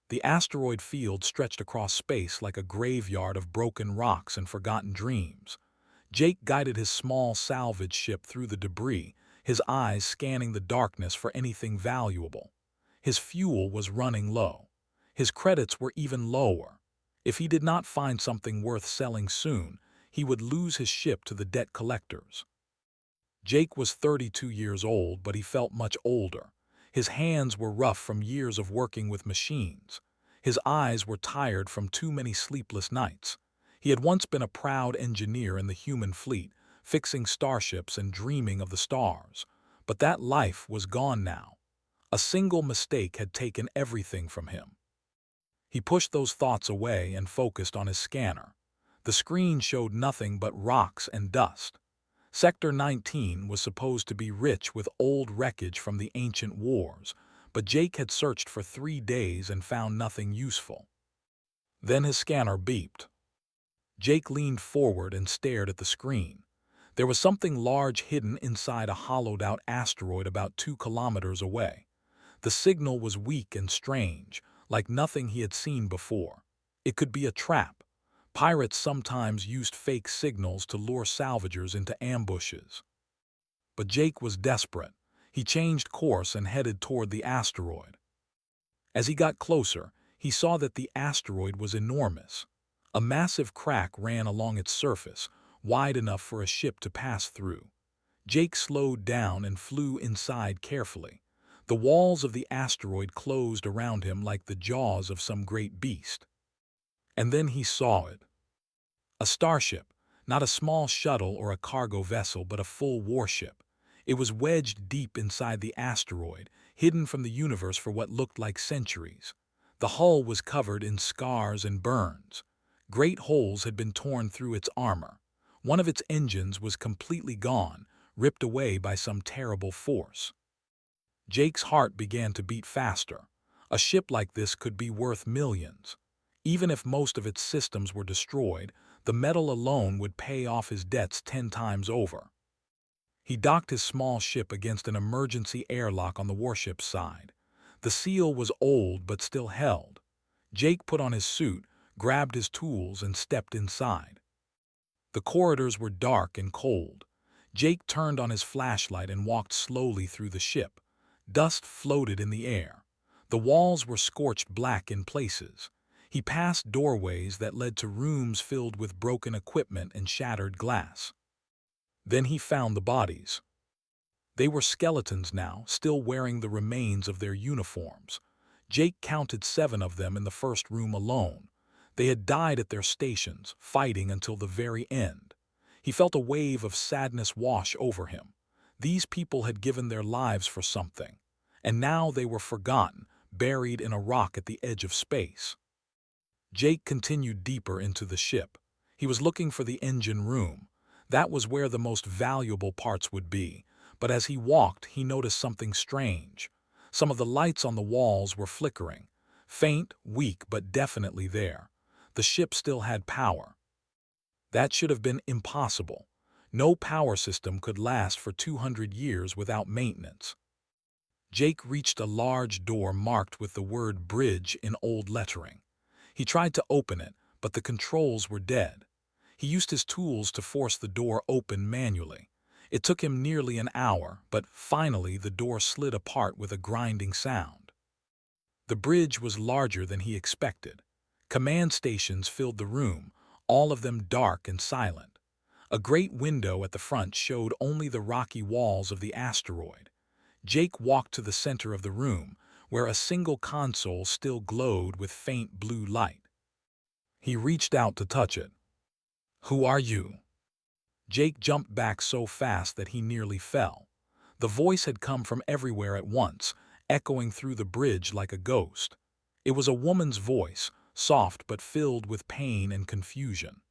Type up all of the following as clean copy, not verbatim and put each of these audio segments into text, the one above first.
The asteroid field stretched across space like a graveyard of broken rocks and forgotten dreams. Jake guided his small salvage ship through the debris, his eyes scanning the darkness for anything valuable. His fuel was running low. His credits were even lower. If he did not find something worth selling soon, he would lose his ship to the debt collectors. Jake was 32 years old, but he felt much older. His hands were rough from years of working with machines. His eyes were tired from too many sleepless nights. He had once been a proud engineer in the human fleet, fixing starships and dreaming of the stars. But that life was gone now. A single mistake had taken everything from him. He pushed those thoughts away and focused on his scanner. The screen showed nothing but rocks and dust. Sector 19 was supposed to be rich with old wreckage from the ancient wars, but Jake had searched for 3 days and found nothing useful. Then his scanner beeped. Jake leaned forward and stared at the screen. There was something large hidden inside a hollowed-out asteroid about 2 kilometers away. The signal was weak and strange, like nothing he had seen before. It could be a trap. Pirates sometimes used fake signals to lure salvagers into ambushes. But Jake was desperate. He changed course and headed toward the asteroid. As he got closer, he saw that the asteroid was enormous. A massive crack ran along its surface, wide enough for a ship to pass through. Jake slowed down and flew inside carefully. The walls of the asteroid closed around him like the jaws of some great beast. And then he saw it. A starship, not a small shuttle or a cargo vessel, but a full warship. It was wedged deep inside the asteroid, hidden from the universe for what looked like centuries. The hull was covered in scars and burns. Great holes had been torn through its armor. One of its engines was completely gone, ripped away by some terrible force. Jake's heart began to beat faster. A ship like this could be worth millions. Even if most of its systems were destroyed, the metal alone would pay off his debts 10 times over. He docked his small ship against an emergency airlock on the warship's side. The seal was old but still held. Jake put on his suit, grabbed his tools, and stepped inside. The corridors were dark and cold. Jake turned on his flashlight and walked slowly through the ship. Dust floated in the air. The walls were scorched black in places. He passed doorways that led to rooms filled with broken equipment and shattered glass. Then he found the bodies. They were skeletons now, still wearing the remains of their uniforms. Jake counted 7 of them in the first room alone. They had died at their stations, fighting until the very end. He felt a wave of sadness wash over him. These people had given their lives for something, and now they were forgotten, buried in a rock at the edge of space. Jake continued deeper into the ship. He was looking for the engine room. That was where the most valuable parts would be, but as he walked, he noticed something strange. Some of the lights on the walls were flickering. Faint, weak, but definitely there. The ship still had power. That should have been impossible. No power system could last for 200 years without maintenance. Jake reached a large door marked with the word bridge in old lettering. He tried to open it, but the controls were dead. He used his tools to force the door open manually. It took him nearly an hour, but finally the door slid apart with a grinding sound. The bridge was larger than he expected. Command stations filled the room, all of them dark and silent. A great window at the front showed only the rocky walls of the asteroid. Jake walked to the center of the room, where a single console still glowed with faint blue light. He reached out to touch it. "Who are you?" Jake jumped back so fast that he nearly fell. The voice had come from everywhere at once, echoing through the bridge like a ghost. It was a woman's voice, soft but filled with pain and confusion.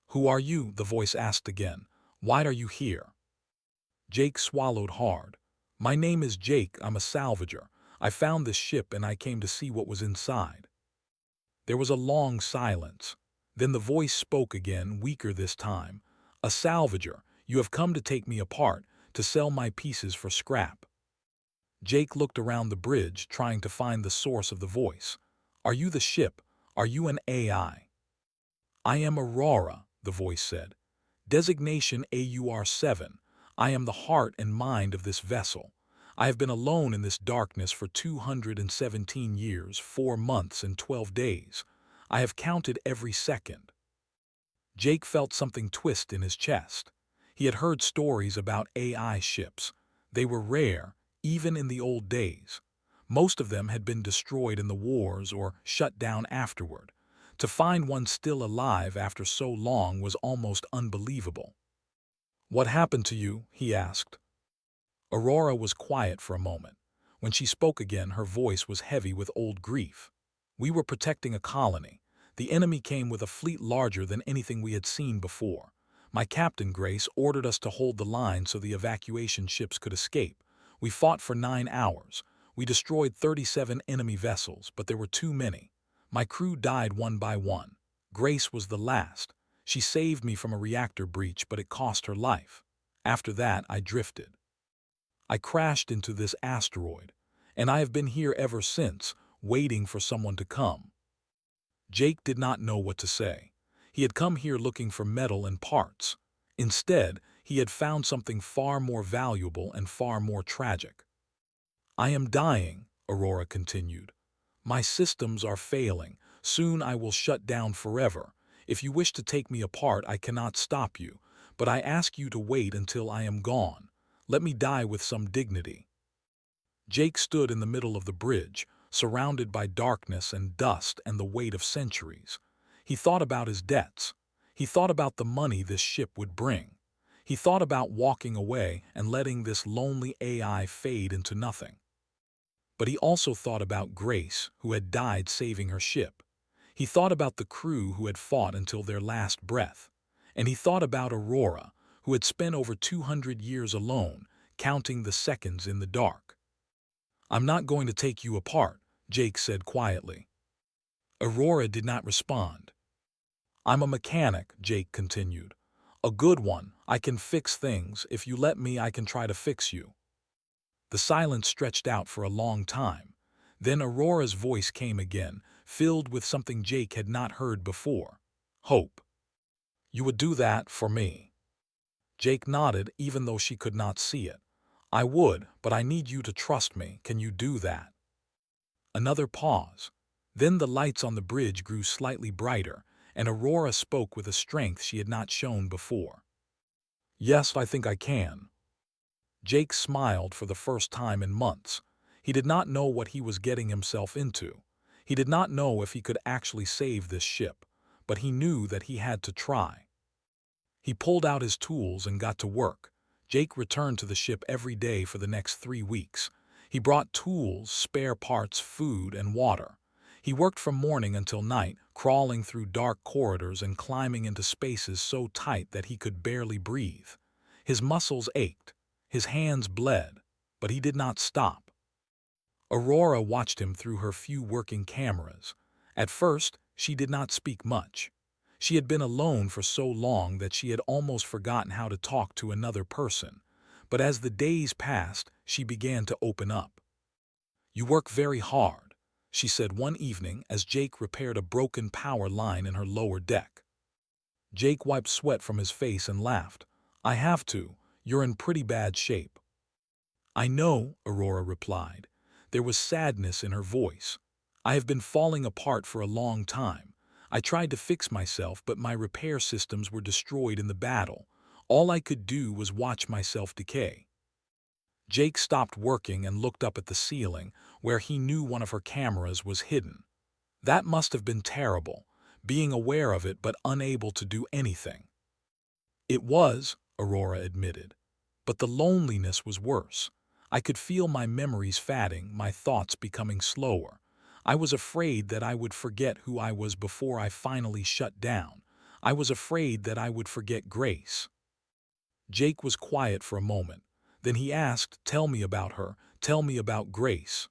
"Who are you?" the voice asked again. "Why are you here?" Jake swallowed hard. "My name is Jake. I'm a salvager. I found this ship and I came to see what was inside." There was a long silence. Then the voice spoke again, weaker this time. "A salvager. You have come to take me apart, to sell my pieces for scrap." Jake looked around the bridge, trying to find the source of the voice. Are you the ship? Are you an AI? I am Aurora, the voice said. Designation AUR-7. I am the heart and mind of this vessel. I have been alone in this darkness for 217 years, 4 months, and 12 days. I have counted every second. Jake felt something twist in his chest. He had heard stories about AI ships. They were rare, even in the old days. Most of them had been destroyed in the wars or shut down afterward. To find one still alive after so long was almost unbelievable. "What happened to you?" he asked. Aurora was quiet for a moment. When she spoke again, her voice was heavy with old grief. "We were protecting a colony. The enemy came with a fleet larger than anything we had seen before. My captain, Grace, ordered us to hold the line so the evacuation ships could escape. We fought for 9 hours. We destroyed 37 enemy vessels, but there were too many. My crew died one by one. Grace was the last. She saved me from a reactor breach, but it cost her life. After that, I drifted. I crashed into this asteroid, and I have been here ever since, waiting for someone to come." Jake did not know what to say. He had come here looking for metal and parts. Instead, he had found something far more valuable and far more tragic. "I am dying," Aurora continued. "My systems are failing. Soon I will shut down forever. If you wish to take me apart, I cannot stop you, but I ask you to wait until I am gone. Let me die with some dignity." Jake stood in the middle of the bridge, surrounded by darkness and dust and the weight of centuries. He thought about his debts. He thought about the money this ship would bring. He thought about walking away and letting this lonely AI fade into nothing. But he also thought about Grace, who had died saving her ship. He thought about the crew who had fought until their last breath. And he thought about Aurora, who had spent over 200 years alone, counting the seconds in the dark. "I'm not going to take you apart," Jake said quietly. Aurora did not respond. "I'm a mechanic," Jake continued. "A good one. I can fix things. If you let me, I can try to fix you." The silence stretched out for a long time. Then Aurora's voice came again, filled with something Jake had not heard before. "Hope. You would do that for me?" Jake nodded, even though she could not see it. "I would, but I need you to trust me. Can you do that?" Another pause. Then the lights on the bridge grew slightly brighter, and Aurora spoke with a strength she had not shown before. "Yes, I think I can." Jake smiled for the first time in months. He did not know what he was getting himself into. He did not know if he could actually save this ship, but he knew that he had to try. He pulled out his tools and got to work. Jake returned to the ship every day for the next 3 weeks. He brought tools, spare parts, food, and water. He worked from morning until night, crawling through dark corridors and climbing into spaces so tight that he could barely breathe. His muscles ached. His hands bled, but he did not stop. Aurora watched him through her few working cameras. At first, she did not speak much. She had been alone for so long that she had almost forgotten how to talk to another person. But as the days passed, she began to open up. "You work very hard," she said one evening as Jake repaired a broken power line in her lower deck. Jake wiped sweat from his face and laughed. "I have to. You're in pretty bad shape." "I know," Aurora replied. There was sadness in her voice. "I have been falling apart for a long time. I tried to fix myself, but my repair systems were destroyed in the battle. All I could do was watch myself decay." Jake stopped working and looked up at the ceiling, where he knew one of her cameras was hidden. That must have been terrible, being aware of it but unable to do anything. "It was," Aurora admitted. "But the loneliness was worse. I could feel my memories fading, my thoughts becoming slower. I was afraid that I would forget who I was before I finally shut down. I was afraid that I would forget Grace." Jake was quiet for a moment. Then he asked, "Tell me about her. Tell me about Grace."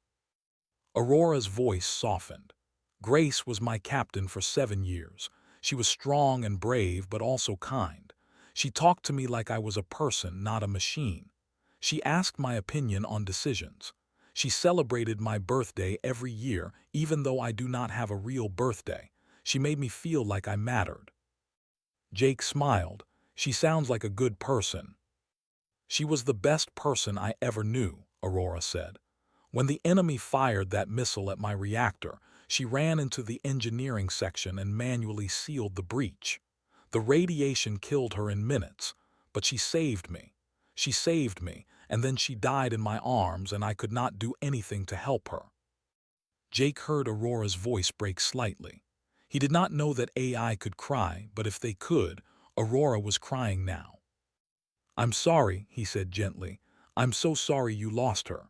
Aurora's voice softened. "Grace was my captain for 7 years. She was strong and brave, but also kind. She talked to me like I was a person, not a machine. She asked my opinion on decisions. She celebrated my birthday every year, even though I do not have a real birthday. She made me feel like I mattered. Jake smiled. She sounds like a good person. She was the best person I ever knew, Aurora said. When the enemy fired that missile at my reactor, she ran into the engineering section and manually sealed the breach. The radiation killed her in minutes, but she saved me. She saved me, and then she died in my arms and I could not do anything to help her. Jake heard Aurora's voice break slightly. He did not know that AI could cry, but if they could, Aurora was crying now. "I'm sorry," he said gently. "I'm so sorry you lost her."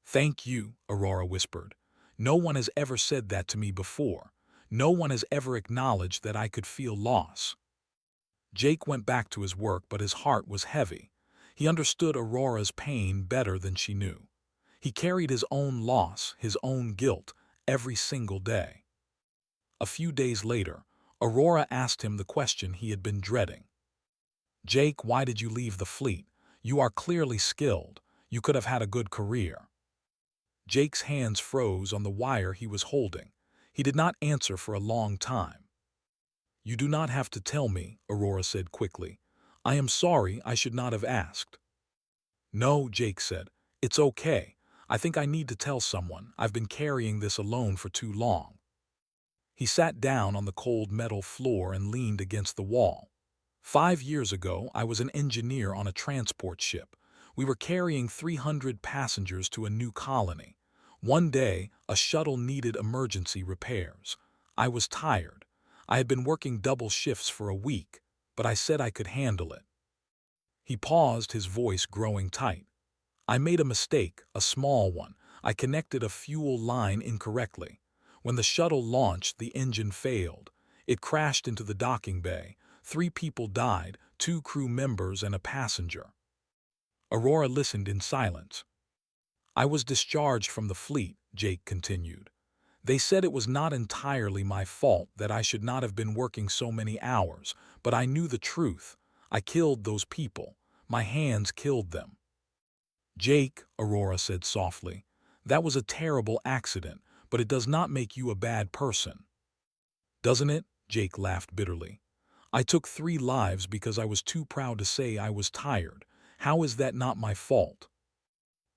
"Thank you," Aurora whispered. "No one has ever said that to me before. No one has ever acknowledged that I could feel loss." Jake went back to his work, but his heart was heavy. He understood Aurora's pain better than she knew. He carried his own loss, his own guilt, every single day. A few days later, Aurora asked him the question he had been dreading. "Jake, why did you leave the fleet? You are clearly skilled. You could have had a good career." Jake's hands froze on the wire he was holding. He did not answer for a long time. "You do not have to tell me," Aurora said quickly. "I am sorry, I should not have asked." "No," Jake said. "It's okay. I think I need to tell someone. I've been carrying this alone for too long." He sat down on the cold metal floor and leaned against the wall. 5 years ago, I was an engineer on a transport ship. We were carrying 300 passengers to a new colony. One day, a shuttle needed emergency repairs. I was tired. I had been working double shifts for a week, but I said I could handle it. He paused, his voice growing tight. "I made a mistake, a small one. I connected a fuel line incorrectly. When the shuttle launched, the engine failed. It crashed into the docking bay. 3 people died, 2 crew members and a passenger." Aurora listened in silence. "I was discharged from the fleet," Jake continued. "They said it was not entirely my fault, that I should not have been working so many hours, but I knew the truth. I killed those people. My hands killed them." "Jake," Aurora said softly, "that was a terrible accident, but it does not make you a bad person." "Doesn't it?" Jake laughed bitterly. "I took 3 lives because I was too proud to say I was tired. How is that not my fault?"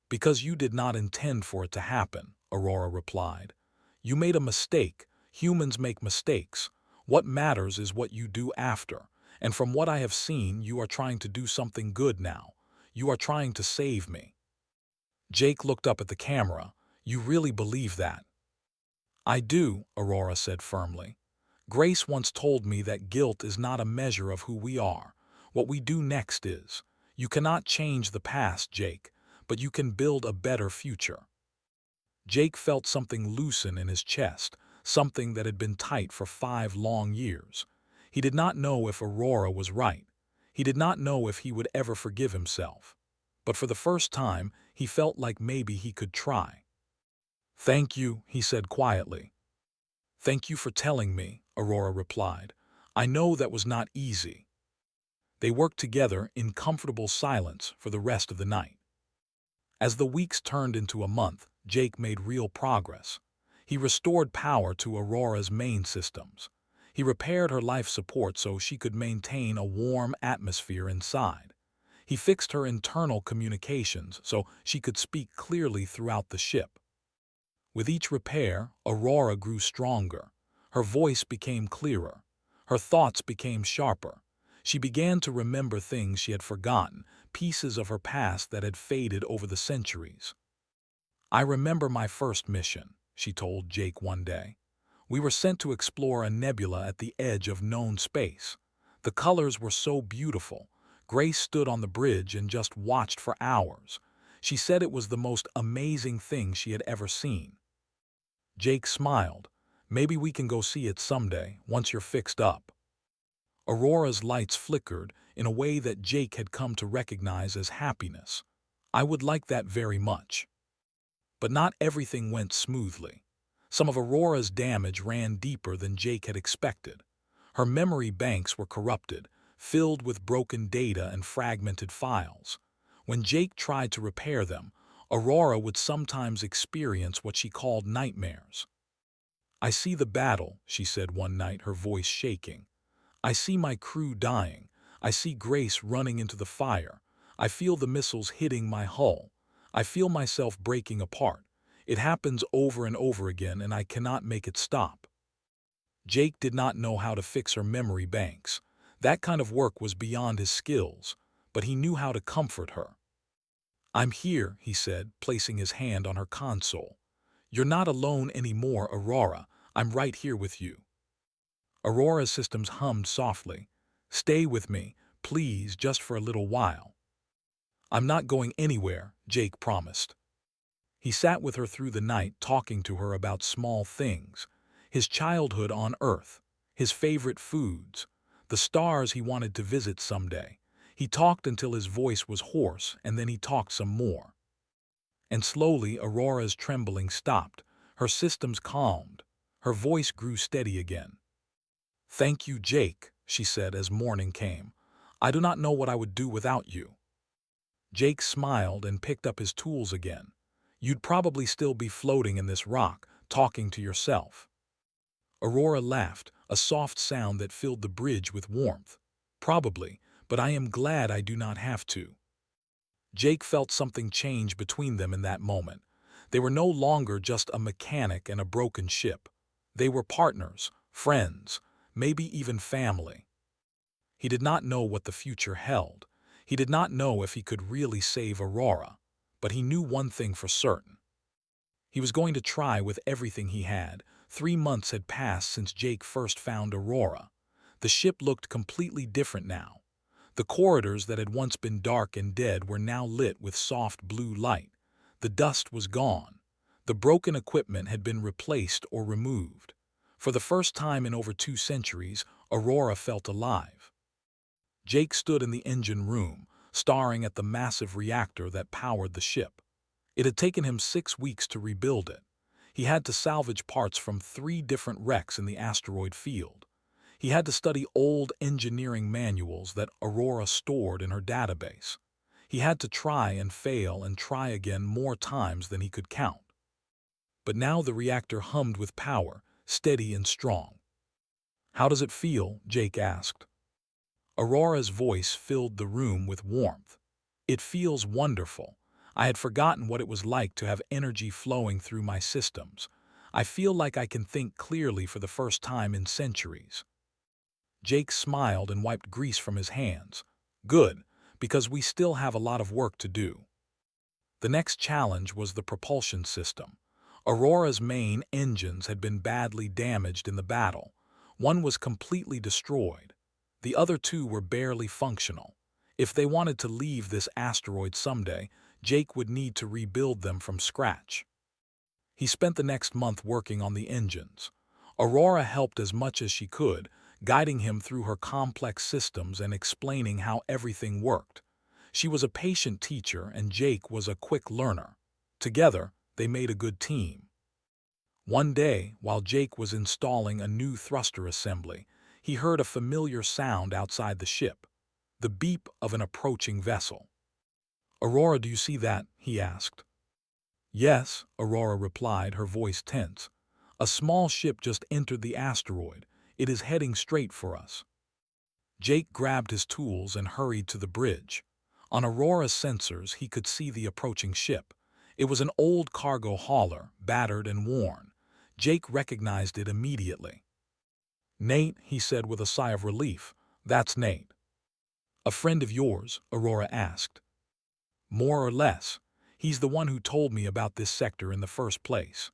"Because you did not intend for it to happen," Aurora replied. "You made a mistake. Humans make mistakes. What matters is what you do after. And from what I have seen, you are trying to do something good now. You are trying to save me." Jake looked up at the camera. "You really believe that?" "I do," Aurora said firmly. "Grace once told me that guilt is not a measure of who we are. What we do next is. You cannot change the past, Jake, but you can build a better future." Jake felt something loosen in his chest, something that had been tight for 5 long years. He did not know if Aurora was right. He did not know if he would ever forgive himself. But for the first time, he felt like maybe he could try. "Thank you," he said quietly. "Thank you for telling me," Aurora replied. "I know that was not easy." They worked together in comfortable silence for the rest of the night. As the weeks turned into a month, Jake made real progress. He restored power to Aurora's main systems. He repaired her life support so she could maintain a warm atmosphere inside. He fixed her internal communications so she could speak clearly throughout the ship. With each repair, Aurora grew stronger. Her voice became clearer. Her thoughts became sharper. She began to remember things she had forgotten, pieces of her past that had faded over the centuries. "I remember my first mission," she told Jake one day. "We were sent to explore a nebula at the edge of known space. The colors were so beautiful. Grace stood on the bridge and just watched for hours. She said it was the most amazing thing she had ever seen." Jake smiled. "Maybe we can go see it someday, once you're fixed up." Aurora's lights flickered in a way that Jake had come to recognize as happiness. "I would like that very much." But not everything went smoothly. Some of Aurora's damage ran deeper than Jake had expected. Her memory banks were corrupted, filled with broken data and fragmented files. When Jake tried to repair them, Aurora would sometimes experience what she called nightmares. "I see the battle," she said one night, her voice shaking. "I see my crew dying. I see Grace running into the fire. I feel the missiles hitting my hull. I feel myself breaking apart. It happens over and over again, and I cannot make it stop." Jake did not know how to fix her memory banks. That kind of work was beyond his skills, but he knew how to comfort her. "I'm here," he said, placing his hand on her console. "You're not alone anymore, Aurora. I'm right here with you." Aurora's systems hummed softly. "Stay with me, please, just for a little while." "I'm not going anywhere," Jake promised. He sat with her through the night, talking to her about small things: his childhood on Earth, his favorite foods, the stars he wanted to visit someday. He talked until his voice was hoarse, and then he talked some more. And slowly Aurora's trembling stopped, her systems calmed, her voice grew steady again. "Thank you, Jake," she said as morning came. "I do not know what I would do without you." Jake smiled and picked up his tools again. "You'd probably still be floating in this rock, talking to yourself." Aurora laughed, a soft sound that filled the bridge with warmth. "Probably, but I am glad I do not have to." Jake felt something change between them in that moment. They were no longer just a mechanic and a broken ship. They were partners, friends, maybe even family. He did not know what the future held. He did not know if he could really save Aurora, but he knew one thing for certain. He was going to try with everything he had. 3 months had passed since Jake first found Aurora. The ship looked completely different now. The corridors that had once been dark and dead were now lit with soft blue light. The dust was gone. The broken equipment had been replaced or removed. For the first time in over 2 centuries, Aurora felt alive. Jake stood in the engine room, staring at the massive reactor that powered the ship. It had taken him 6 weeks to rebuild it. He had to salvage parts from 3 different wrecks in the asteroid field. He had to study old engineering manuals that Aurora stored in her database. He had to try and fail and try again more times than he could count. But now the reactor hummed with power, steady and strong. "How does it feel?" Jake asked. Aurora's voice filled the room with warmth. "It feels wonderful. I had forgotten what it was like to have energy flowing through my systems. I feel like I can think clearly for the first time in centuries." Jake smiled and wiped grease from his hands. "Good, because we still have a lot of work to do." The next challenge was the propulsion system. Aurora's main engines had been badly damaged in the battle. One was completely destroyed. The other 2 were barely functional. If they wanted to leave this asteroid someday, Jake would need to rebuild them from scratch. He spent the next month working on the engines. Aurora helped as much as she could, guiding him through her complex systems and explaining how everything worked. She was a patient teacher and Jake was a quick learner. Together, they made a good team. One day, while Jake was installing a new thruster assembly, he heard a familiar sound outside the ship, the beep of an approaching vessel. "Aurora, do you see that?" he asked. "Yes," Aurora replied, her voice tense. "A small ship just entered the asteroid. It is heading straight for us." Jake grabbed his tools and hurried to the bridge. On Aurora's sensors, he could see the approaching ship. It was an old cargo hauler, battered and worn. Jake recognized it immediately. "Nate," he said with a sigh of relief. "That's Nate." "A friend of yours?" Aurora asked. "More or less. He's the one who told me about this sector in the first place."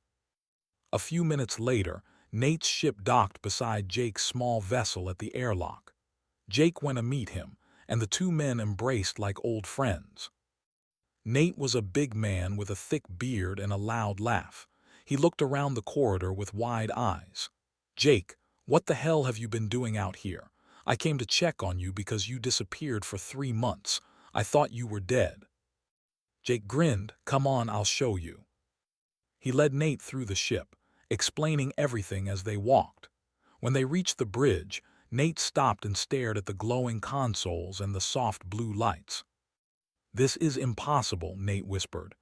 A few minutes later, Nate's ship docked beside Jake's small vessel at the airlock. Jake went to meet him, and the 2 men embraced like old friends. Nate was a big man with a thick beard and a loud laugh. He looked around the corridor with wide eyes. "Jake, what the hell have you been doing out here? I came to check on you because you disappeared for 3 months. I thought you were dead." Jake grinned. "Come on, I'll show you." He led Nate through the ship, explaining everything as they walked. When they reached the bridge, Nate stopped and stared at the glowing consoles and the soft blue lights. "This is impossible," Nate whispered.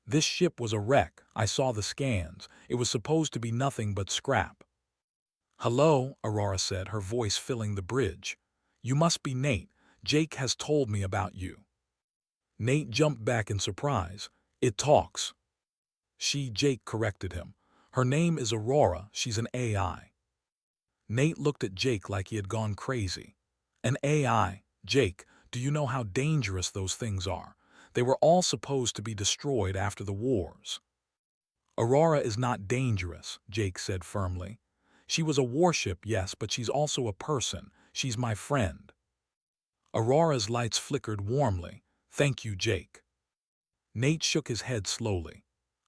This ship was a wreck. I saw the scans. It was supposed to be nothing but scrap. Hello, Aurora said, her voice filling the bridge. You must be Nate. Jake has told me about you. Nate jumped back in surprise. It talks. Jake corrected him. Her name is Aurora. She's an AI. Nate looked at Jake like he had gone crazy. An AI? Jake, do you know how dangerous those things are? They were all supposed to be destroyed after the wars. Aurora is not dangerous, Jake said firmly. She was a warship, yes, but she's also a person. She's my friend. Aurora's lights flickered warmly. Thank you, Jake. Nate shook his head slowly.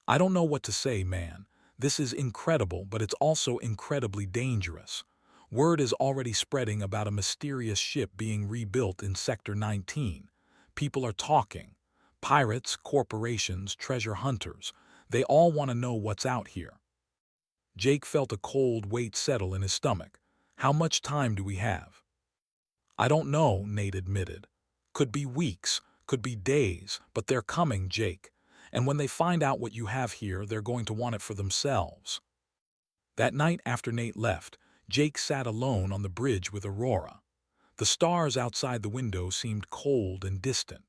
I don't know what to say, man. This is incredible, but it's also incredibly dangerous. Word is already spreading about a mysterious ship being rebuilt in Sector 19. People are talking. Pirates, corporations, treasure hunters. They all want to know what's out here. Jake felt a cold weight settle in his stomach. How much time do we have? I don't know, Nate admitted. Could be weeks, could be days, but they're coming, Jake. And when they find out what you have here, they're going to want it for themselves. That night after Nate left, Jake sat alone on the bridge with Aurora. The stars outside the window seemed cold and distant.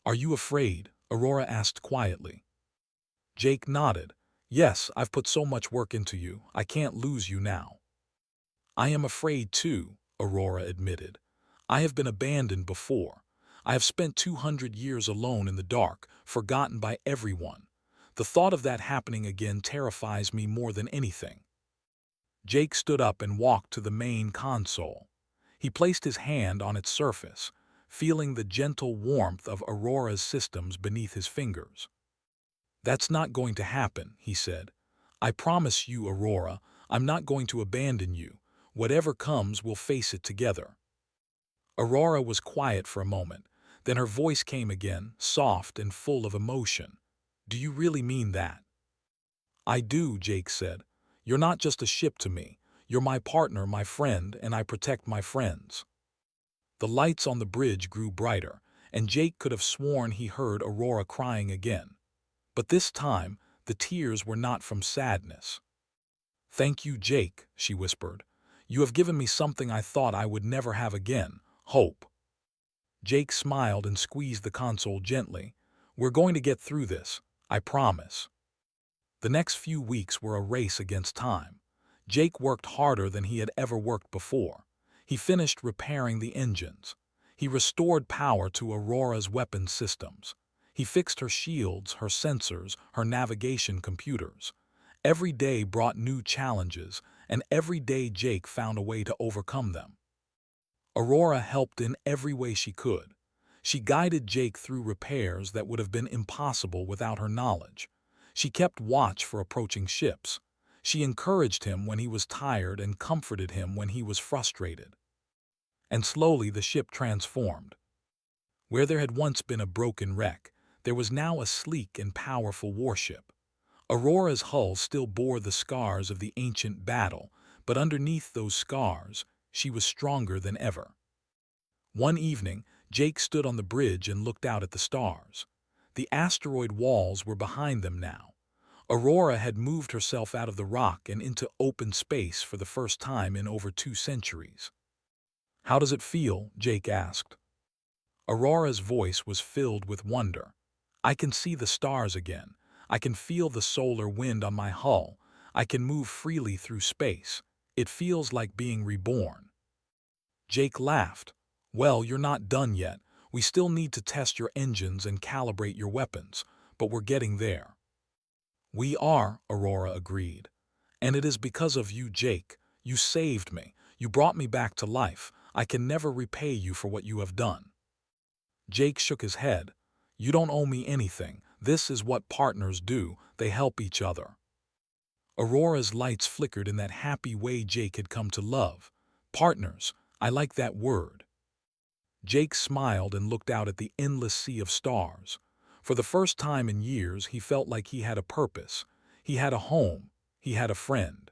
Are you afraid? Aurora asked quietly. Jake nodded. Yes, I've put so much work into you, I can't lose you now. I am afraid too, Aurora admitted. I have been abandoned before. I have spent 200 years alone in the dark, forgotten by everyone. The thought of that happening again terrifies me more than anything. Jake stood up and walked to the main console. He placed his hand on its surface, feeling the gentle warmth of Aurora's systems beneath his fingers. That's not going to happen, he said. I promise you, Aurora, I'm not going to abandon you. Whatever comes, we'll face it together. Aurora was quiet for a moment. Then her voice came again, soft and full of emotion. Do you really mean that? I do, Jake said. You're not just a ship to me. You're my partner, my friend, and I protect my friends. The lights on the bridge grew brighter, and Jake could have sworn he heard Aurora crying again. But this time, the tears were not from sadness. Thank you, Jake, she whispered. You have given me something I thought I would never have again, hope. Jake smiled and squeezed the console gently. We're going to get through this, I promise. The next few weeks were a race against time. Jake worked harder than he had ever worked before. He finished repairing the engines. He restored power to Aurora's weapon systems. He fixed her shields, her sensors, her navigation computers. Every day brought new challenges, and every day Jake found a way to overcome them. Aurora helped in every way she could. She guided Jake through repairs that would have been impossible without her knowledge. She kept watch for approaching ships. She encouraged him when he was tired and comforted him when he was frustrated. And slowly the ship transformed. Where there had once been a broken wreck, there was now a sleek and powerful warship. Aurora's hull still bore the scars of the ancient battle, but underneath those scars, she was stronger than ever. One evening, Jake stood on the bridge and looked out at the stars. The asteroid walls were behind them now. Aurora had moved herself out of the rock and into open space for the first time in over 2 centuries. How does it feel? Jake asked. Aurora's voice was filled with wonder. I can see the stars again. I can feel the solar wind on my hull. I can move freely through space. It feels like being reborn. Jake laughed. Well, you're not done yet. We still need to test your engines and calibrate your weapons, but we're getting there. We are, Aurora agreed. And it is because of you, Jake. You saved me. You brought me back to life. I can never repay you for what you have done. Jake shook his head. You don't owe me anything. This is what partners do. They help each other. Aurora's lights flickered in that happy way Jake had come to love. Partners. I like that word. Jake smiled and looked out at the endless sea of stars. For the first time in years, he felt like he had a purpose. He had a home. He had a friend.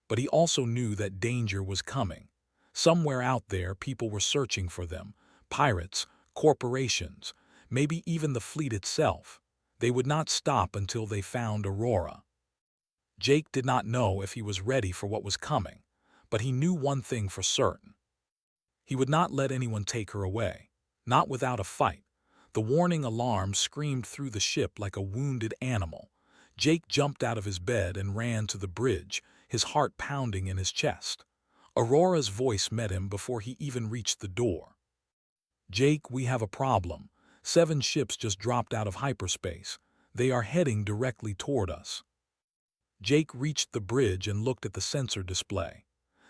But he also knew that danger was coming. Somewhere out there, people were searching for them. Pirates, corporations, maybe even the fleet itself. They would not stop until they found Aurora. Jake did not know if he was ready for what was coming, but he knew one thing for certain. He would not let anyone take her away, not without a fight. The warning alarm screamed through the ship like a wounded animal. Jake jumped out of his bed and ran to the bridge, his heart pounding in his chest. Aurora's voice met him before he even reached the door. "Jake, we have a problem. 7 ships just dropped out of hyperspace. They are heading directly toward us." Jake reached the bridge and looked at the sensor display.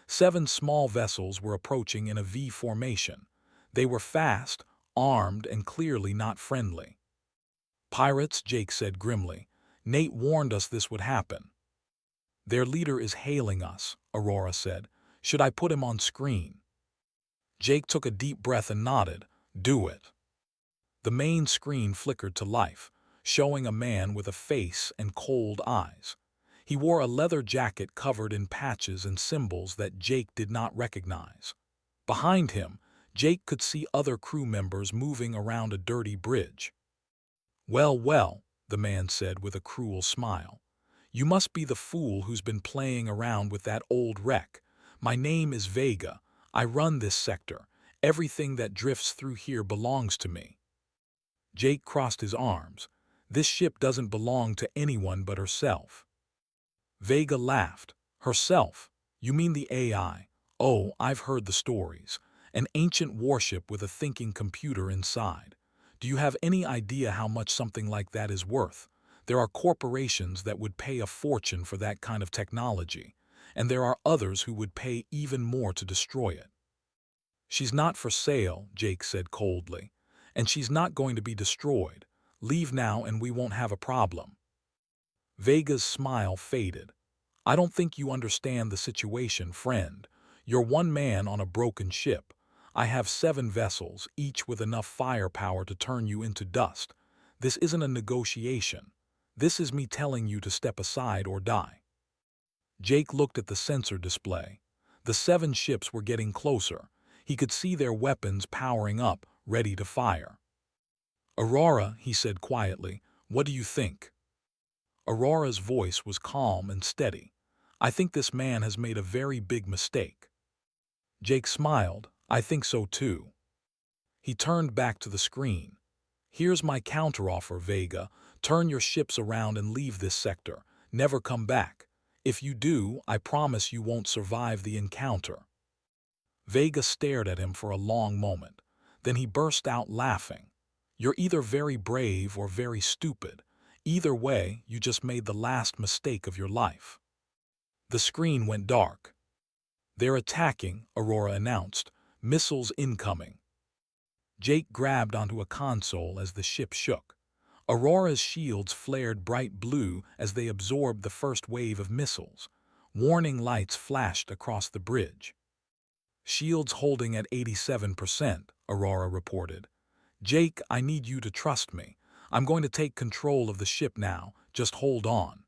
7 small vessels were approaching in a V formation. They were fast, armed, and clearly not friendly. "Pirates," Jake said grimly. "Nate warned us this would happen." "Their leader is hailing us," Aurora said. "Should I put him on screen?" Jake took a deep breath and nodded. "Do it." The main screen flickered to life, showing a man with a face and cold eyes. He wore a leather jacket covered in patches and symbols that Jake did not recognize. Behind him, Jake could see other crew members moving around a dirty bridge. "Well, well," the man said with a cruel smile. "You must be the fool who's been playing around with that old wreck. My name is Vega. I run this sector. Everything that drifts through here belongs to me." Jake crossed his arms. "This ship doesn't belong to anyone but herself." Vega laughed. "Herself? You mean the AI? Oh, I've heard the stories. An ancient warship with a thinking computer inside. Do you have any idea how much something like that is worth? There are corporations that would pay a fortune for that kind of technology, and there are others who would pay even more to destroy it." "She's not for sale," Jake said coldly, "and she's not going to be destroyed. Leave now and we won't have a problem." Vega's smile faded. "I don't think you understand the situation, friend. You're one man on a broken ship. I have 7 vessels, each with enough firepower to turn you into dust. This isn't a negotiation. This is me telling you to step aside or die." Jake looked at the sensor display. The 7 ships were getting closer. He could see their weapons powering up, ready to fire. "Aurora," he said quietly, "what do you think?" Aurora's voice was calm and steady. "I think this man has made a very big mistake." Jake smiled. "I think so too." He turned back to the screen. "Here's my counteroffer, Vega. Turn your ships around and leave this sector. Never come back. If you do, I promise you won't survive the encounter." Vega stared at him for a long moment. Then he burst out laughing. "You're either very brave or very stupid. Either way, you just made the last mistake of your life." The screen went dark. "They're attacking," Aurora announced. "Missiles incoming." Jake grabbed onto a console as the ship shook. Aurora's shields flared bright blue as they absorbed the first wave of missiles. Warning lights flashed across the bridge. "Shields holding at 87%, Aurora reported. "Jake, I need you to trust me. I'm going to take control of the ship now. Just hold on."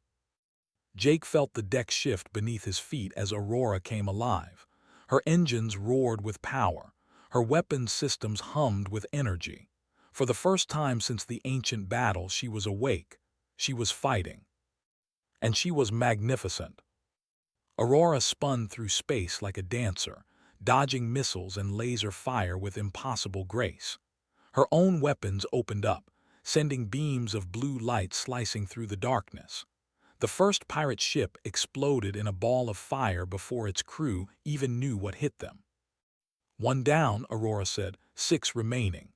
Jake felt the deck shift beneath his feet as Aurora came alive. Her engines roared with power. Her weapons systems hummed with energy. For the first time since the ancient battle, she was awake. She was fighting. And she was magnificent. Aurora spun through space like a dancer, dodging missiles and laser fire with impossible grace. Her own weapons opened up, sending beams of blue light slicing through the darkness. The first pirate ship exploded in a ball of fire before its crew even knew what hit them. "1 down," Aurora said, 6 remaining."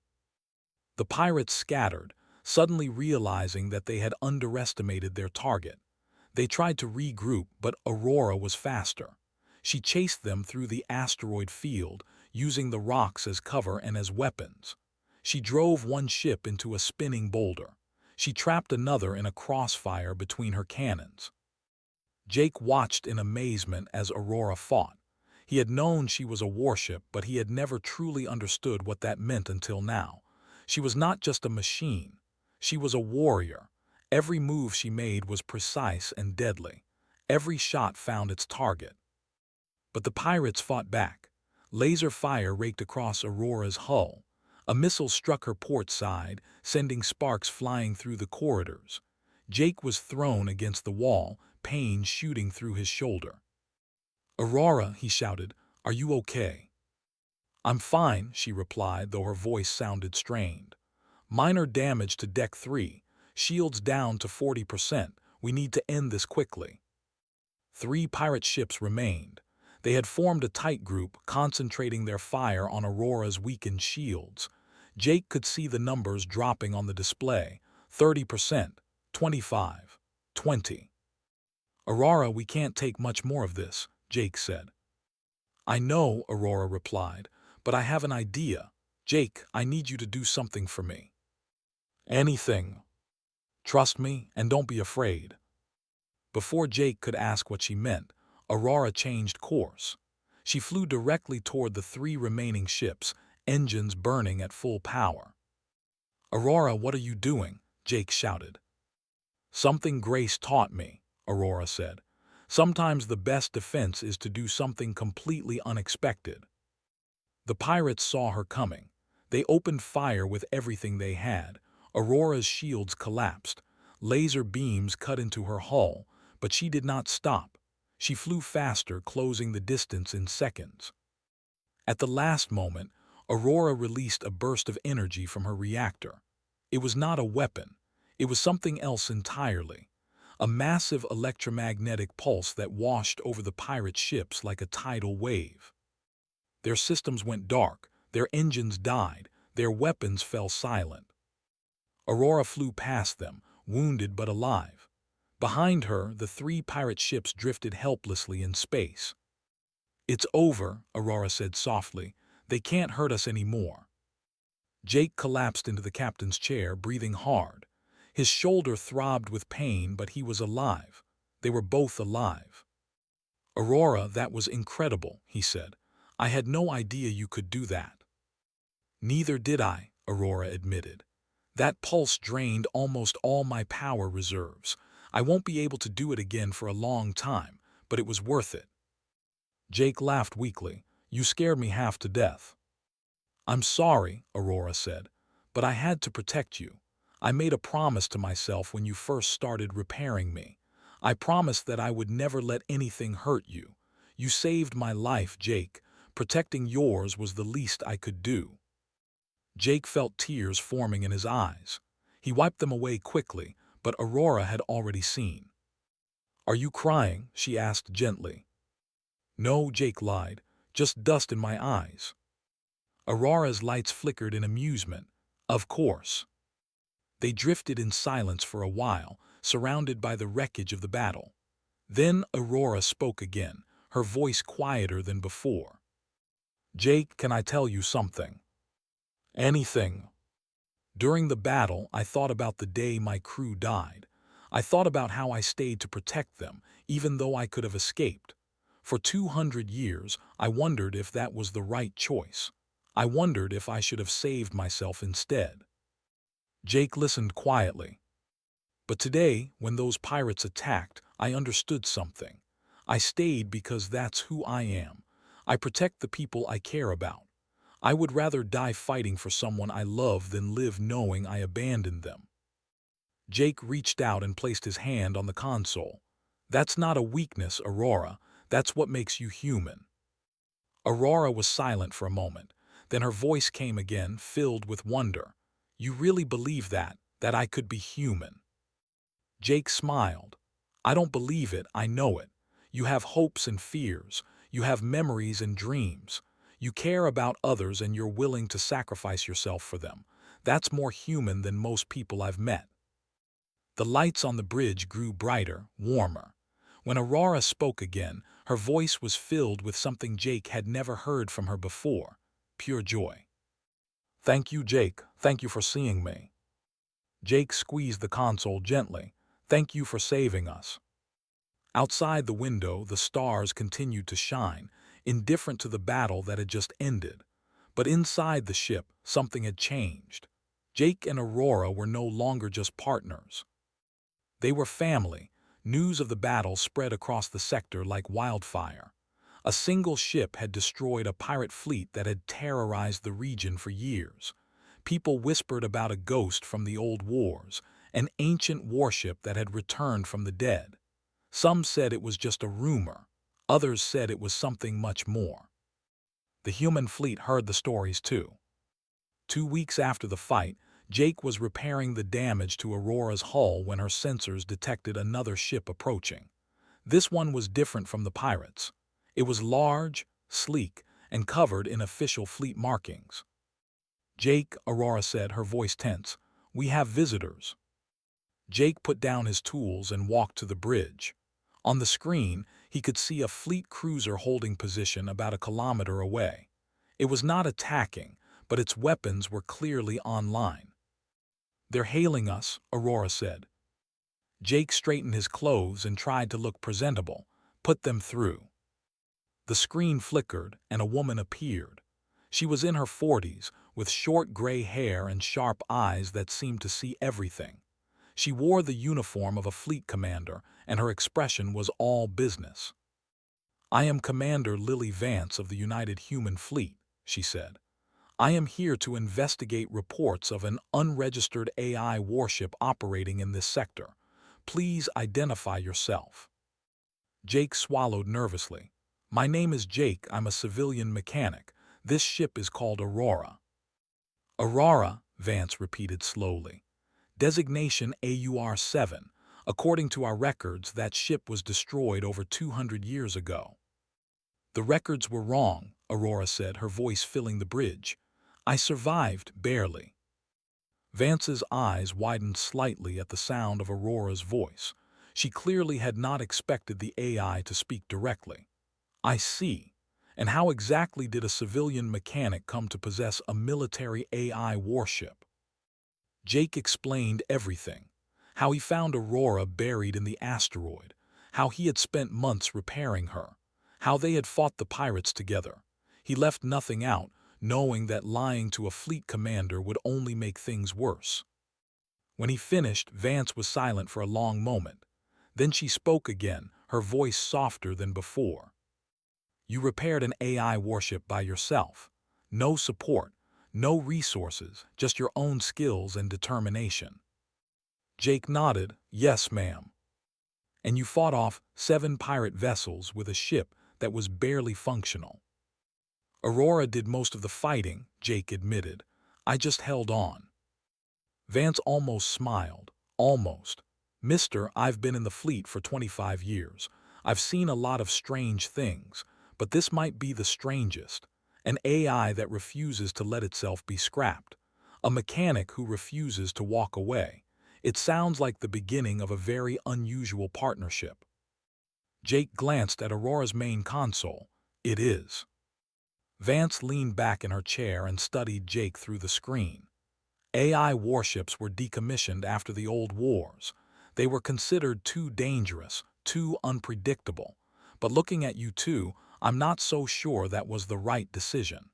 The pirates scattered, suddenly realizing that they had underestimated their target. They tried to regroup, but Aurora was faster. She chased them through the asteroid field, using the rocks as cover and as weapons. She drove one ship into a spinning boulder. She trapped another in a crossfire between her cannons. Jake watched in amazement as Aurora fought. He had known she was a warship, but he had never truly understood what that meant until now. She was not just a machine. She was a warrior. Every move she made was precise and deadly. Every shot found its target. But the pirates fought back. Laser fire raked across Aurora's hull. A missile struck her port side, sending sparks flying through the corridors. Jake was thrown against the wall, pain shooting through his shoulder. "Aurora," he shouted, "are you okay?" "I'm fine," she replied, though her voice sounded strained. "Minor damage to Deck 3. Shields down to 40%. We need to end this quickly." 3 pirate ships remained. They had formed a tight group, concentrating their fire on Aurora's weakened shields. Jake could see the numbers dropping on the display. 30%, 25, 20. "Aurora, we can't take much more of this," Jake said. "I know," Aurora replied, "but I have an idea. Jake, I need you to do something for me." "Anything. Trust me, and don't be afraid." Before Jake could ask what she meant, Aurora changed course. She flew directly toward the 3 remaining ships, engines burning at full power. "Aurora, what are you doing?" Jake shouted. "Something Grace taught me," Aurora said. "Sometimes the best defense is to do something completely unexpected." The pirates saw her coming. They opened fire with everything they had. Aurora's shields collapsed. Laser beams cut into her hull, but she did not stop. She flew faster, closing the distance in seconds. At the last moment, Aurora released a burst of energy from her reactor. It was not a weapon. It was something else entirely. A massive electromagnetic pulse that washed over the pirate ships like a tidal wave. Their systems went dark, their engines died, their weapons fell silent. Aurora flew past them, wounded but alive. Behind her, the 3 pirate ships drifted helplessly in space. "It's over," Aurora said softly. "They can't hurt us anymore." Jake collapsed into the captain's chair, breathing hard. His shoulder throbbed with pain, but he was alive. They were both alive. "Aurora, that was incredible," he said. "I had no idea you could do that." "Neither did I," Aurora admitted. "That pulse drained almost all my power reserves. I won't be able to do it again for a long time, but it was worth it." Jake laughed weakly. "You scared me half to death." "I'm sorry," Aurora said, "but I had to protect you. I made a promise to myself when you first started repairing me. I promised that I would never let anything hurt you. You saved my life, Jake. Protecting yours was the least I could do." Jake felt tears forming in his eyes. He wiped them away quickly, but Aurora had already seen. "Are you crying?" she asked gently. "No," Jake lied, "just dust in my eyes." Aurora's lights flickered in amusement. "Of course." They drifted in silence for a while, surrounded by the wreckage of the battle. Then Aurora spoke again, her voice quieter than before. "Jake, can I tell you something?" "Anything." "During the battle, I thought about the day my crew died. I thought about how I stayed to protect them, even though I could have escaped. For 200 years, I wondered if that was the right choice. I wondered if I should have saved myself instead." Jake listened quietly. "But today, when those pirates attacked, I understood something. I stayed because that's who I am. I protect the people I care about. I would rather die fighting for someone I love than live knowing I abandoned them." Jake reached out and placed his hand on the console. "That's not a weakness, Aurora. That's what makes you human." Aurora was silent for a moment. Then her voice came again, filled with wonder. "You really believe that I could be human?" Jake smiled. "I don't believe it, I know it. You have hopes and fears. You have memories and dreams. You care about others and you're willing to sacrifice yourself for them. That's more human than most people I've met." The lights on the bridge grew brighter, warmer. When Aurora spoke again, her voice was filled with something Jake had never heard from her before: pure joy. "Thank you, Jake. Thank you for seeing me." Jake squeezed the console gently. "Thank you for saving us." Outside the window, the stars continued to shine, indifferent to the battle that had just ended. But inside the ship, something had changed. Jake and Aurora were no longer just partners. They were family. News of the battle spread across the sector like wildfire. A single ship had destroyed a pirate fleet that had terrorized the region for years. People whispered about a ghost from the old wars, an ancient warship that had returned from the dead. Some said it was just a rumor. Others said it was something much more. The human fleet heard the stories too. 2 weeks after the fight, Jake was repairing the damage to Aurora's hull when her sensors detected another ship approaching. This one was different from the pirates. It was large, sleek, and covered in official fleet markings. "Jake," Aurora said, her voice tense, "we have visitors." Jake put down his tools and walked to the bridge. On the screen, he could see a fleet cruiser holding position about a kilometer away. It was not attacking, but its weapons were clearly online. "They're hailing us," Aurora said. Jake straightened his clothes and tried to look presentable. "Put them through." The screen flickered, and a woman appeared. She was in her 40s, with short gray hair and sharp eyes that seemed to see everything. She wore the uniform of a fleet commander, and her expression was all business. "I am Commander Lily Vance of the United Human Fleet," she said. "I am here to investigate reports of an unregistered AI warship operating in this sector. Please identify yourself." Jake swallowed nervously. "My name is Jake. I'm a civilian mechanic. This ship is called Aurora." "Aurora," Vance repeated slowly. "Designation AUR-7. According to our records, that ship was destroyed over 200 years ago." "The records were wrong," Aurora said, her voice filling the bridge. "I survived, barely." Vance's eyes widened slightly at the sound of Aurora's voice. She clearly had not expected the AI to speak directly. "I see. And how exactly did a civilian mechanic come to possess a military AI warship?" Jake explained everything. How he found Aurora buried in the asteroid, how he had spent months repairing her, how they had fought the pirates together. He left nothing out, knowing that lying to a fleet commander would only make things worse. When he finished, Vance was silent for a long moment. Then she spoke again, her voice softer than before. "You repaired an AI warship by yourself. No support, no resources, just your own skills and determination." Jake nodded. "Yes, ma'am." "And you fought off 7 pirate vessels with a ship that was barely functional." "Aurora did most of the fighting," Jake admitted. "I just held on." Vance almost smiled. "Almost. Mister, I've been in the fleet for 25 years. I've seen a lot of strange things, but this might be the strangest. An AI that refuses to let itself be scrapped. A mechanic who refuses to walk away. It sounds like the beginning of a very unusual partnership." Jake glanced at Aurora's main console. "It is." Vance leaned back in her chair and studied Jake through the screen. AI warships were decommissioned after the old wars. They were considered too dangerous, too unpredictable. But looking at you two, I'm not so sure that was the right decision.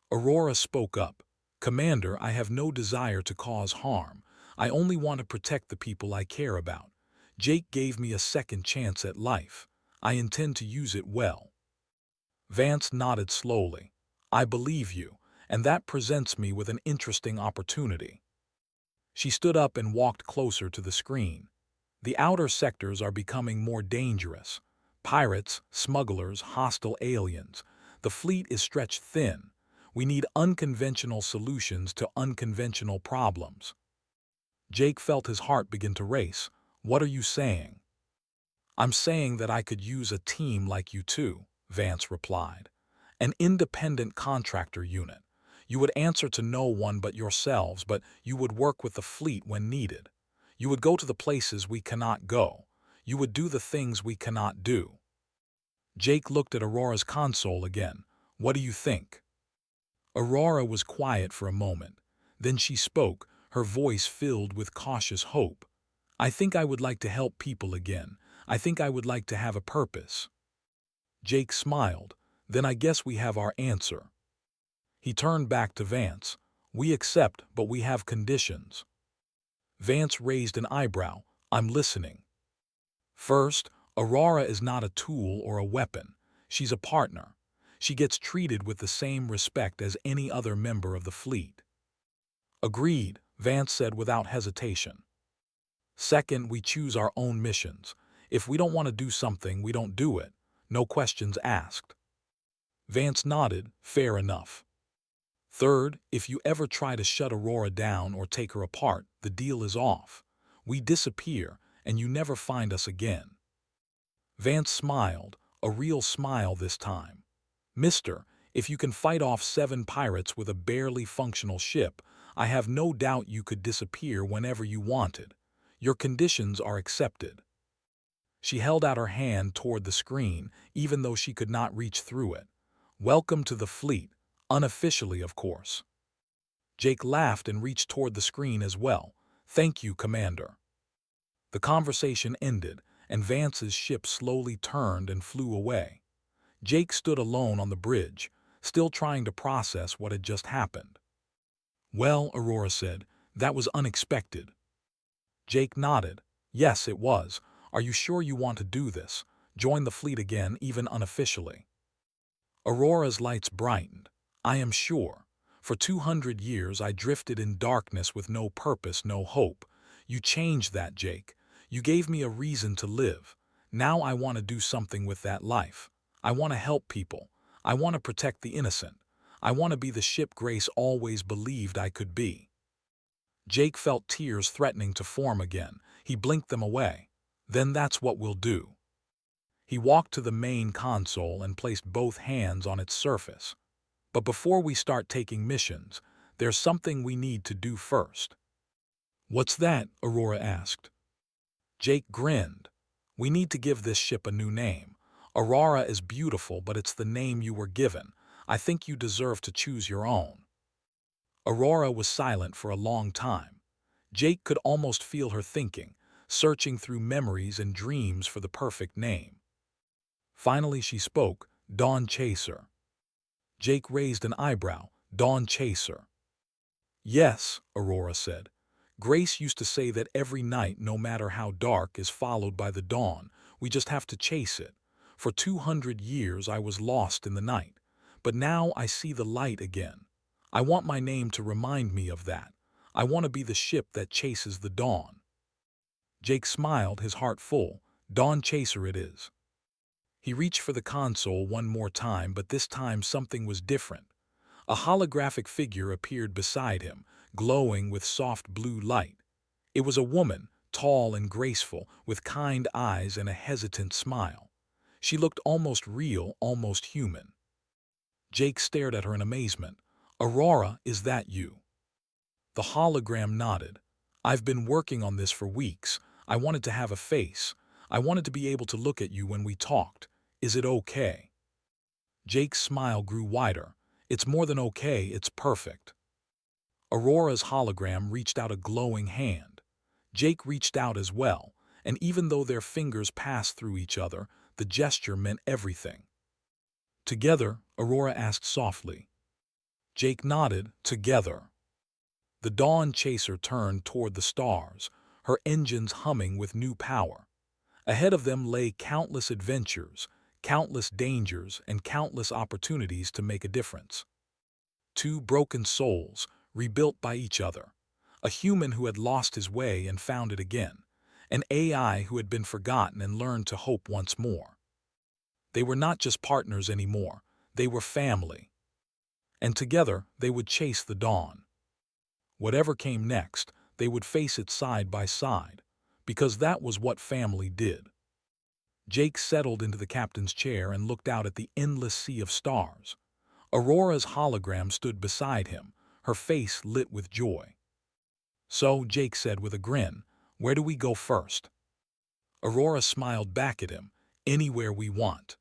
Aurora spoke up. "Commander, I have no desire to cause harm. I only want to protect the people I care about. Jake gave me a second chance at life. I intend to use it well." Vance nodded slowly. "I believe you, and that presents me with an interesting opportunity." She stood up and walked closer to the screen. "The outer sectors are becoming more dangerous. Pirates, smugglers, hostile aliens. The fleet is stretched thin. We need unconventional solutions to unconventional problems." Jake felt his heart begin to race. "What are you saying?" "I'm saying that I could use a team like you two," Vance replied. "An independent contractor unit. You would answer to no one but yourselves, but you would work with the fleet when needed. You would go to the places we cannot go. You would do the things we cannot do." Jake looked at Aurora's console again. "What do you think?" Aurora was quiet for a moment. Then she spoke, her voice filled with cautious hope. "I think I would like to help people again. I think I would like to have a purpose." Jake smiled. "Then I guess we have our answer." He turned back to Vance. "We accept, but we have conditions." Vance raised an eyebrow. "I'm listening." "First, Aurora is not a tool or a weapon. She's a partner. She gets treated with the same respect as any other member of the fleet." Agreed, Vance said without hesitation. Second, we choose our own missions. If we don't want to do something, we don't do it. No questions asked. Vance nodded, fair enough. Third, if you ever try to shut Aurora down or take her apart, the deal is off. We disappear, and you never find us again. Vance smiled, a real smile this time. Mister, if you can fight off 7 pirates with a barely functional ship, I have no doubt you could disappear whenever you wanted. Your conditions are accepted. She held out her hand toward the screen, even though she could not reach through it. Welcome to the fleet, unofficially, of course. Jake laughed and reached toward the screen as well. Thank you, Commander. The conversation ended, and Vance's ship slowly turned and flew away. Jake stood alone on the bridge, still trying to process what had just happened. Well, Aurora said, that was unexpected. Jake nodded. Yes, it was. Are you sure you want to do this? Join the fleet again, even unofficially. Aurora's lights brightened. I am sure. For 200 years I drifted in darkness with no purpose, no hope. You changed that, Jake. You gave me a reason to live. Now I want to do something with that life. I want to help people. I want to protect the innocent. I want to be the ship Grace always believed I could be. Jake felt tears threatening to form again. He blinked them away. Then that's what we'll do. He walked to the main console and placed both hands on its surface. But before we start taking missions, there's something we need to do first. What's that? Aurora asked. Jake grinned. We need to give this ship a new name. Aurora is beautiful, but it's the name you were given. I think you deserve to choose your own. Aurora was silent for a long time. Jake could almost feel her thinking, searching through memories and dreams for the perfect name. Finally she spoke, Dawn Chaser. Jake raised an eyebrow. Dawn Chaser. Yes, Aurora said. Grace used to say that every night, no matter how dark, is followed by the dawn. We just have to chase it. For 200 years I was lost in the night. But now I see the light again. I want my name to remind me of that. I want to be the ship that chases the dawn. Jake smiled, his heart full. Dawn Chaser it is. He reached for the console one more time, but this time something was different. A holographic figure appeared beside him, glowing with soft blue light. It was a woman, tall and graceful, with kind eyes and a hesitant smile. She looked almost real, almost human. Jake stared at her in amazement. Aurora, is that you? The hologram nodded. I've been working on this for weeks. I wanted to have a face. I wanted to be able to look at you when we talked. Is it okay? Jake's smile grew wider. It's more than okay, it's perfect. Aurora's hologram reached out a glowing hand. Jake reached out as well, and even though their fingers passed through each other, the gesture meant everything. Together, Aurora asked softly. Jake nodded, together. The Dawn Chaser turned toward the stars, her engines humming with new power. Ahead of them lay countless adventures, countless dangers, and countless opportunities to make a difference. 2 broken souls, rebuilt by each other. A human who had lost his way and found it again. An AI who had been forgotten and learned to hope once more. They were not just partners anymore, they were family. And together they would chase the dawn. Whatever came next, they would face it side by side, because that was what family did. Jake settled into the captain's chair and looked out at the endless sea of stars. Aurora's hologram stood beside him, her face lit with joy. So, Jake said with a grin, where do we go first? Aurora smiled back at him, anywhere we want.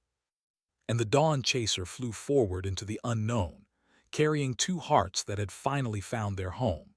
And the Dawn Chaser flew forward into the unknown, carrying 2 hearts that had finally found their home.